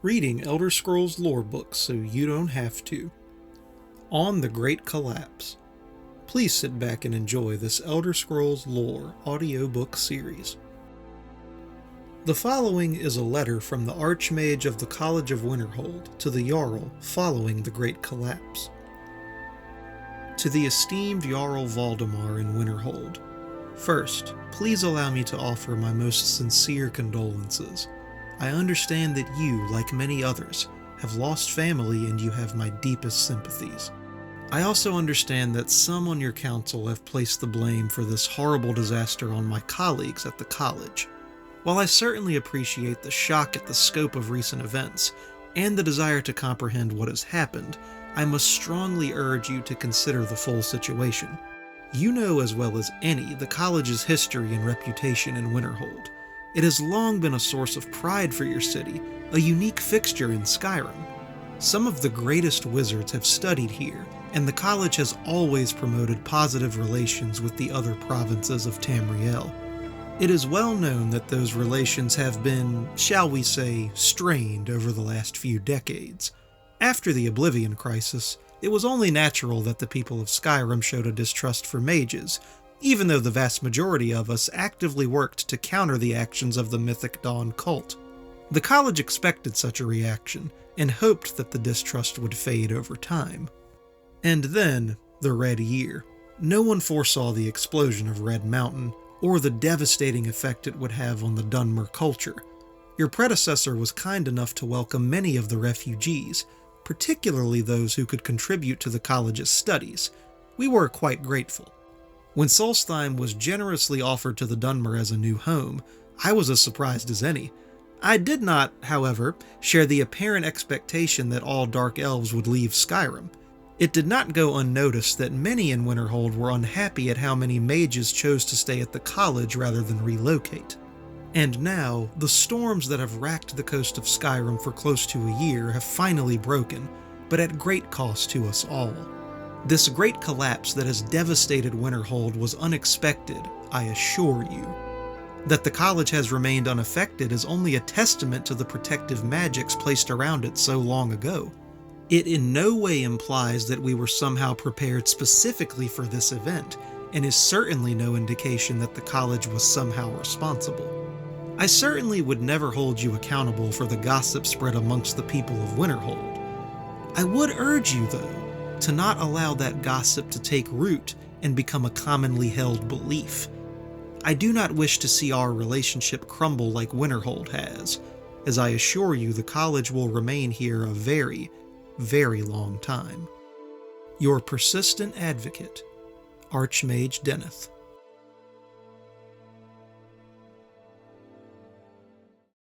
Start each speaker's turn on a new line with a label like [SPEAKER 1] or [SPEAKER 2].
[SPEAKER 1] reading Elder Scrolls lore books so you don't have to. On the Great Collapse. Please sit back and enjoy this Elder Scrolls lore audiobook series. The following is a letter from the Archmage of the College of Winterhold to the Jarl following the Great Collapse. To the esteemed Jarl Valdemar in Winterhold, first, please allow me to offer my most sincere condolences. I understand that you, like many others, have lost family and you have my deepest sympathies. I also understand that some on your council have placed the blame for this horrible disaster on my colleagues at the college. While I certainly appreciate the shock at the scope of recent events, and the desire to comprehend what has happened, I must strongly urge you to consider the full situation. You know as well as any the college's history and reputation in Winterhold. It has long been a source of pride for your city, a unique fixture in Skyrim. Some of the greatest wizards have studied here, and the college has always promoted positive relations with the other provinces of Tamriel. It is well known that those relations have been, shall we say, strained over the last few decades. After the Oblivion Crisis, it was only natural that the people of Skyrim showed a distrust for mages, even though the vast majority of us actively worked to counter the actions of the Mythic Dawn cult. The college expected such a reaction, and hoped that the distrust would fade over time. And then, the Red Year. No one foresaw the explosion of Red Mountain, or the devastating effect it would have on the Dunmer culture. Your predecessor was kind enough to welcome many of the refugees, particularly those who could contribute to the college's studies. We were quite grateful. When Solstheim was generously offered to the Dunmer as a new home, I was as surprised as any. I did not, however, share the apparent expectation that all Dark Elves would leave Skyrim. It did not go unnoticed that many in Winterhold were unhappy at how many mages chose to stay at the college rather than relocate. And now, the storms that have racked the coast of Skyrim for close to a year have finally broken, but at great cost to us all. This great collapse that has devastated Winterhold was unexpected, I assure you. That the college has remained unaffected is only a testament to the protective magics placed around it so long ago. It in no way implies that we were somehow prepared specifically for this event, and is certainly no indication that the college was somehow responsible. I certainly would never hold you accountable for the gossip spread amongst the people of Winterhold. I would urge you, though, to not allow that gossip to take root and become a commonly held belief. I do not wish to see our relationship crumble like Winterhold has, as I assure you the college will remain here a very, very long time. Your persistent advocate, Archmage Deneth.